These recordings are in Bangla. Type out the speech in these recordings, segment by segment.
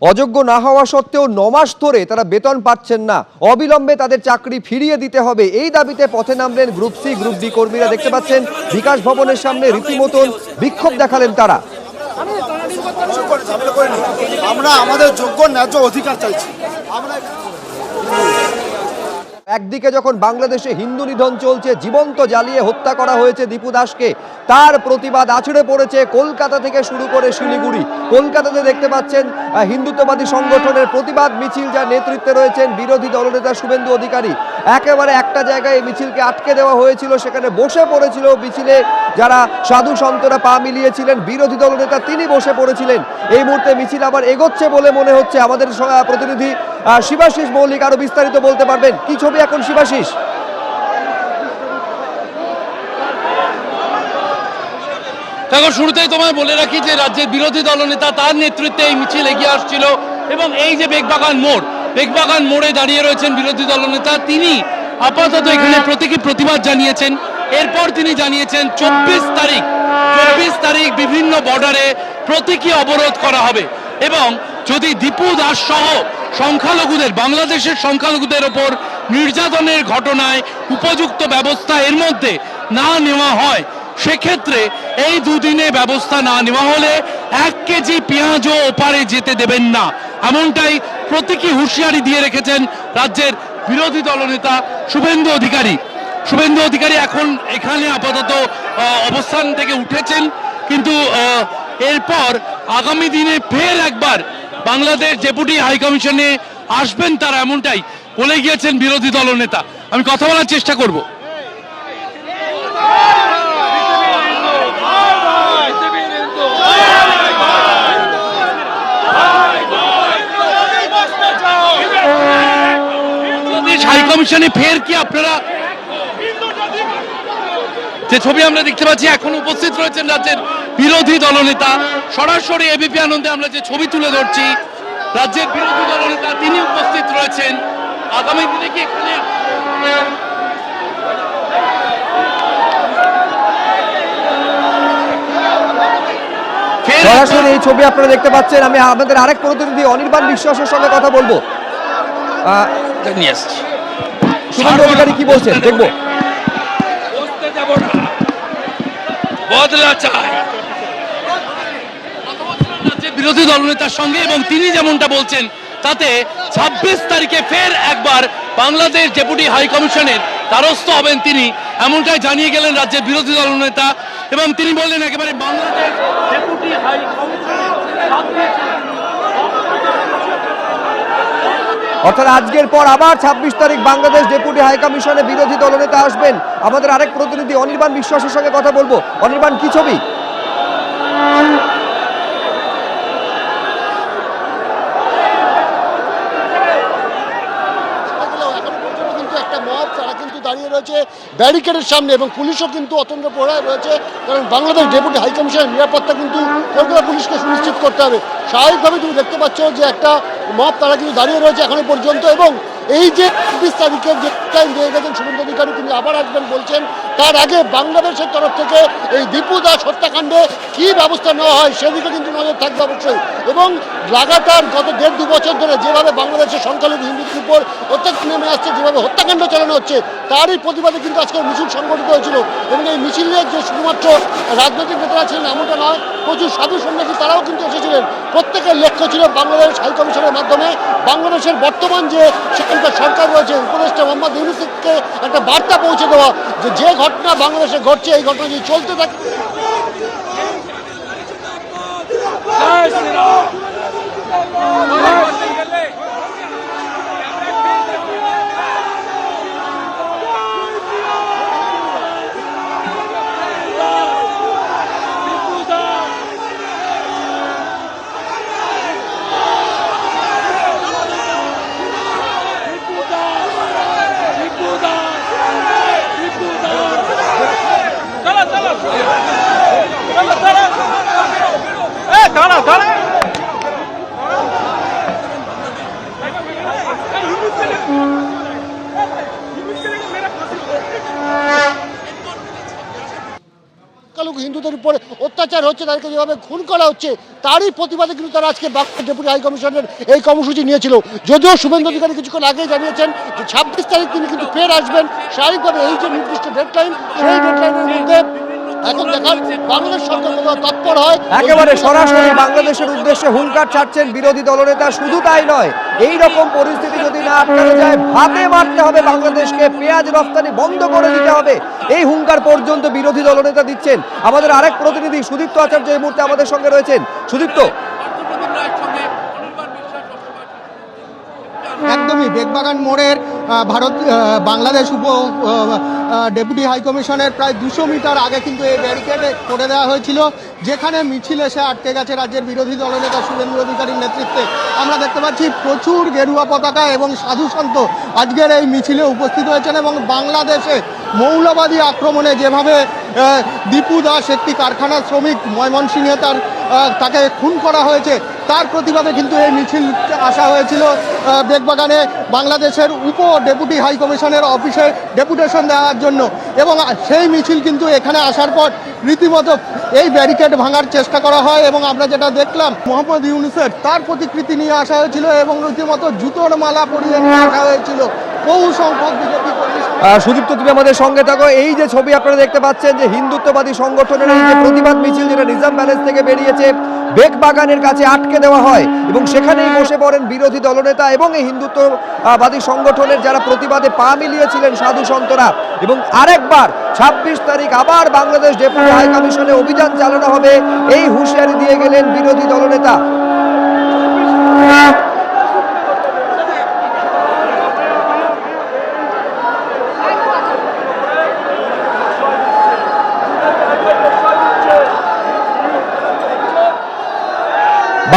অযোগ্য না হওয়া সত্ত্বেও 9 মাস ধরে তারা বেতন পাচ্ছেন না, অবিলম্বে তাদের চাকরি ফিরিয়ে দিতে হবে, এই দাবিতে পথে নামলেন গ্রুপ সি গ্রুপ ডি কর্মীরা। দেখতে পাচ্ছেন বিকাশ ভবনের সামনে রীতিমতন বিক্ষোভ দেখালেন তারা। আমরা আমাদের যোগ্য ন্যায্য অধিকার চাইছি। একদিকে যখন বাংলাদেশে হিন্দু নিধন চলছে, জীবন্ত জ্বালিয়ে হত্যা করা হয়েছে দীপু দাসকে, তার প্রতিবাদ আছড়ে পড়েছে কলকাতা থেকে শুরু করে শিলিগুড়ি। কলকাতাতে দেখতে পাচ্ছেন হিন্দুত্ববাদী সংগঠনের প্রতিবাদ মিছিল, যার নেতৃত্বে রয়েছেন বিরোধী দলনেতা শুভেন্দু অধিকারী। একেবারে একটা জায়গায় এই মিছিলকে আটকে দেওয়া হয়েছিল, সেখানে বসে পড়েছিল মিছিলে যারা সাধু সন্তরা পা মিলিয়েছিলেন, বিরোধী দলনেতা তিনি বসে পড়েছিলেন। এই মুহূর্তে মিছিল আবার এগোচ্ছে বলে মনে হচ্ছে। আমাদের প্রতিনিধি শিবাশিস মৌলিক আরো বিস্তারিত বলতে পারবেন। কি ছবি এখন শিবাশিস? দেখো, শুরুতেই তোমায় বলে রাখি যে রাজ্যের বিরোধী দলনেতা তার নেতৃত্বে এই মিছিল এগিয়ে আসছিল এবং এই যে বেগবাগান মোড়ে দাঁড়িয়ে রয়েছেন বিরোধী দলনেতা, তিনি আপাতত এখানে প্রতীকী প্রতিবাদ জানিয়েছেন। এরপর তিনি জানিয়েছেন 24 তারিখ বিভিন্ন বর্ডারে প্রতীকী অবরোধ করা হবে এবং যদি দীপু দাস সহ সংখ্যালঘুদের, বাংলাদেশের সংখ্যালঘুদের ওপর নির্যাতনের ঘটনায় উপযুক্ত ব্যবস্থা এর মধ্যে না নেওয়া হয়, সেক্ষেত্রে এই দুদিনে ব্যবস্থা না নেওয়া হলে 1 কেজি পেঁয়াজও ওপারে যেতে দেবেন না, এমনটাই প্রতীকী হুঁশিয়ারি দিয়ে রেখেছেন রাজ্যের বিরোধী দলনেতা শুভেন্দু অধিকারী এখন এখানে আপাতত অবস্থান থেকে উঠেছেন, কিন্তু এরপর আগামী দিনে ফের একবার বাংলাদেশ ডেপুটি হাইকমিশনে আসবেন তারা, এমনটাই বলে গিয়েছেন বিরোধী দলনেতা। আমি কথা বলার চেষ্টা করব। হাইকমিশনে ফের কি আপনারা, যে ছবি আমরা দেখতে পাচ্ছি, এখন উপস্থিত রয়েছেন রাজ্যের বিরোধী দলনেতা। সরাসরি এবিপি আনন্দে আমরা যে ছবি তুলে ধরছি, রাজ্যের বিরোধী দলনেতা তিনি উপস্থিত রয়েছেন। আগামী দিনে কি এখানে সরাসরি এই ছবি আপনারা দেখতে পাচ্ছেন। আমি আমাদের আরেক প্রতিনিধি অনির্বাণ বিশ্বাসের সঙ্গে কথা বলবো। নিয়ে আসছি, শুভেন্দু অধিকারী কি বলছেন দেখবো। বদলা চাই বিরোধী দলনেতার সঙ্গে, এবং তিনি যেমনটা বলছেন তাতে 26 তারিখে ফের একবার বাংলাদেশ ডেপুটি হাই কমিশনের দ্বারস্থ হবেন তিনি, এমনটাই জানিয়ে গেলেন রাজ্যের বিরোধী দলনেতা। এবং তিনি বললেন একেবারে বাংলাদেশ ডেপুটি হাই অর্থাৎ আজকের পর আবার 26 তারিখ বাংলাদেশ ডেপুটি হাই কমিশনে বিরোধী দলনেতা আসবেন। আমাদের আরেক প্রতিনিধি অনির্বাণ বিশ্বাসের সঙ্গে কথা বলবো। অনির্বাণ, কি ছবি? দাঁড়িয়ে রয়েছে ব্যারিকেডের সামনে এবং পুলিশও কিন্তু অত্যন্ত প্রহরায় রয়েছে, কারণ বাংলাদেশ ডেপুটি হাইকমিশনের নিরাপত্তা কিন্তু কলকাতা পুলিশকে সুনিশ্চিত করতে হবে। স্বাভাবিকভাবে তুমি দেখতে পাচ্ছ যে একটা মব তারা কিন্তু দাঁড়িয়ে রয়েছে এখনো পর্যন্ত, এবং এই যে 26 তারিখের যে টাইম দিয়ে গেছেন শুভেন্দু অধিকারী, তিনি আবার আসবেন বলছেন। তার আগে বাংলাদেশের তরফ থেকে এই দীপু দাস হত্যাকাণ্ডে কী ব্যবস্থা নেওয়া হয় সেদিকে কিন্তু নজর থাকবে অবশ্যই। এবং লাগাতার গত 1.5-2 বছর ধরে যেভাবে বাংলাদেশের সংখ্যালঘু হিন্দুদের উপর অত্যাচার নেমে আসছে, যেভাবে হত্যাকাণ্ড চালানো হচ্ছে, তারই প্রতিবাদে কিন্তু আজকে মিছিল সংগঠিত হয়েছিল। এবং এই মিছিলে যে শুধুমাত্র রাজনৈতিক নেতারা ছিলেন এমনটা নয়, প্রচুর সাধু সন্ন্যাসী তারাও কিন্তু এসেছিলেন। প্রত্যেকের লক্ষ্য ছিল বাংলাদেশ হাইকমিশনের মাধ্যমে বাংলাদেশের বর্তমান যে সেখানকার সরকার রয়েছে, উপদেষ্টা মোহাম্মদ ইউনূসকে একটা বার্তা পৌঁছে দেওয়া যে ঘটনা বাংলাদেশে ঘটছে, এই ঘটনা যদি চলতে থাকে হিন্দুদের উপর অত্যাচার হচ্ছে, তাদেরকে যেভাবে খুন করা হচ্ছে, তারই প্রতিবাদে কিন্তু তারা আজকে বাংলাদেশ ডেপুটি হাই কমিশনের এই কর্মসূচি নিয়েছিল। যদিও শুভেন্দু অধিকারী কিছুক্ষণ আগেই জানিয়েছেন যে 26 তারিখ তিনি কিন্তু ফের আসবেন। স্বাভাবিকভাবে এই যে নির্দিষ্ট ডেডলাইন, সেই ডেডলাইনের মধ্যে এখন দেখার বাংলাদেশ সরকার কত তৎপর হয়। একেবারে সরাসরি বাংলাদেশের উদ্দেশ্যে হুঙ্কার ছাড়ছেন বিরোধী দলনেতা। শুধু তাই নয়, এই রকম পরিস্থিতি যদি না আটকানো যায়, ভাতে মারতে হবে বাংলাদেশকে, পেঁয়াজ রপ্তানি বন্ধ করে দিতে হবে, এই হুঙ্কার পর্যন্ত বিরোধী দলনেতা দিচ্ছেন। আমাদের আরেক প্রতিনিধি সুদীপ্ত আচার্য এই মুহূর্তে আমাদের সঙ্গে রয়েছেন। সুদীপ্ত, একদমই বেগবাগান মোড়ের বাংলাদেশ ডেপুটি হাই কমিশনের প্রায় 200 মিটার আগে কিন্তু এই ব্যারিকেড করে দেওয়া হয়েছিল, যেখানে মিছিল এসে আটকে গেছে রাজ্যের বিরোধী দলনেতা শুভেন্দু অধিকারীর নেতৃত্বে। আমরা দেখতে পাচ্ছি প্রচুর গেরুয়া পতাকা এবং সাধু সন্ত আজকের এই মিছিলে উপস্থিত হয়েছেন এবং বাংলাদেশে মৌলবাদী আক্রমণে যেভাবে দীপু দাস একটি কারখানার শ্রমিক ময়মনসিংহে তাকে খুন করা হয়েছে, তার প্রতিবাদে কিন্তু এই মিছিল আসা হয়েছিল বেগবাগানে বাংলাদেশের ডেপুটি হাই কমিশনের অফিসে ডেপুটেশন দেওয়ার জন্য। এবং সেই মিছিল কিন্তু এখানে আসার পর রীতিমতো এই ব্যারিকেড ভাঙার চেষ্টা করা হয় এবং আমরা যেটা দেখলাম মোহাম্মদ ইউনূসের তার প্রতিকৃতি নিয়ে আসা হয়েছিল এবং রীতিমতো জুতোর মালা পরিয়ে নিয়ে আসা হয়েছিল। বহু সংখ্যক বিজেপি কর্মী। সুদীপ্ত, তুমি আমাদের সঙ্গে থাকো। এই যে ছবি আপনারা দেখতে পাচ্ছেন যে হিন্দুত্ববাদী সংগঠনের এই যে প্রতিবাদ মিছিল, যেটা নিজাম প্যালেস থেকে বেরিয়েছে, বেগবাগানের কাছে আটকে দেওয়া হয় এবং সেখানেই বসে পড়েন বিরোধী দলনেতা এবং এই হিন্দুত্ববাদী সংগঠনের যারা প্রতিবাদে পা মিলিয়েছিলেন সাধু সন্তরা। এবং আরেকবার 26 তারিখ আবার বাংলাদেশ ডেপুটি হাই কমিশনে অভিযান চালানো হবে, এই হুঁশিয়ারি দিয়ে গেলেন বিরোধী দলনেতা।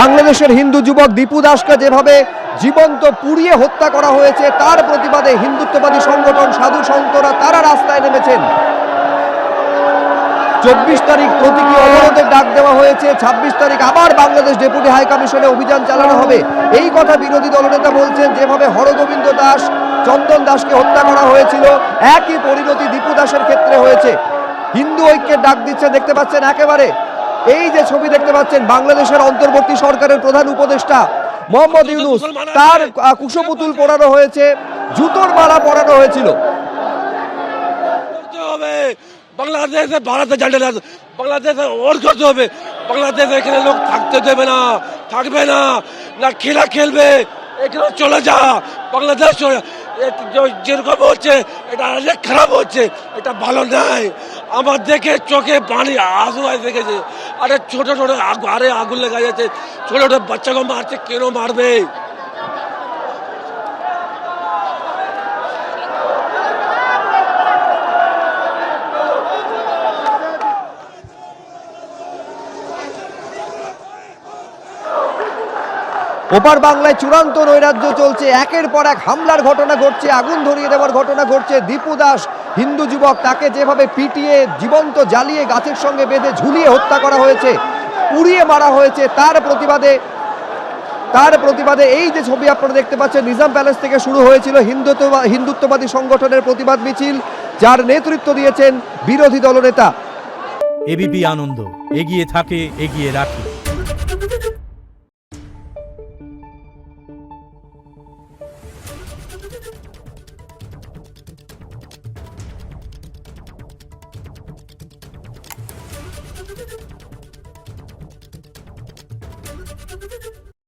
বাংলাদেশের হিন্দু যুবক দীপু দাসকে যেভাবে জীবন্ত পুড়িয়ে হত্যা করা হয়েছে, তার প্রতিবাদে হিন্দুত্ববাদী সংগঠন সাধু সন্তরা তারা রাস্তায় নেমেছেন। 24 তারিখ প্রতীকী অবরোধের ডাক দেওয়া হয়েছে, 26 তারিখ আবার বাংলাদেশ ডেপুটি হাই কমিশনে অভিযান চালানো হবে, এই কথা বিরোধী দলনেতা বলছেন। যেভাবে হরগোবিন্দ দাস, চন্দন দাসকে হত্যা করা হয়েছিল, একই পরিণতি দীপু দাসের ক্ষেত্রে হয়েছে। হিন্দু ঐক্যের ডাক দিচ্ছে, দেখতে পাচ্ছেন একেবারে এই যে ছবি দেখতে পাচ্ছেন, বাংলাদেশের অন্তর্বর্তী সরকারের প্রধান উপদেষ্টা মোহাম্মদ ইউনূস, তার কুশপুতুল পরানো হয়েছে, জুতোর মালা পরানো হয়েছিল। বাংলাদেশে ভারতের ঝান্ডা, বাংলাদেশে ওর করতে হবে। বাংলাদেশে এখানে লোক থাকতে দেবে না, থাকবে না, না খেলা খেলবে, এখানে চলে যা, বাংলাদেশ চলে। যেরকম হচ্ছে এটা অনেক খারাপ হচ্ছে, এটা ভালো নাই। আমার দেখে চোখে পানি আসু দেখেছে। আরে ছোট ছোট আরে আগুন লেগে যাচ্ছে, ছোট ছোট বাচ্চাকে মারছে, কেন মারবে? ওপার বাংলায় চূড়ান্ত নৈরাজ্য চলছে, একের পর এক হামলার ঘটনা ঘটছে, আগুন ধরিয়ে দেওয়ার ঘটনা ঘটছে। দীপু দাস হিন্দু যুবক, তাকে যেভাবে পিটিয়ে জীবন্ত জ্বালিয়ে গাছের সঙ্গে বেঁধে ঝুলিয়ে হত্যা করা হয়েছে, পুড়িয়ে মারা হয়েছে, তার প্রতিবাদে এই যে ছবি আপনারা দেখতে পাচ্ছেন, নিজাম প্যালেস থেকে শুরু হয়েছিল হিন্দুত্ববাদী সংগঠনের প্রতিবাদ মিছিল, যার নেতৃত্ব দিয়েছেন বিরোধী দলনেতা। এবিপি আনন্দ, এগিয়ে থাকে, এগিয়ে রাখে।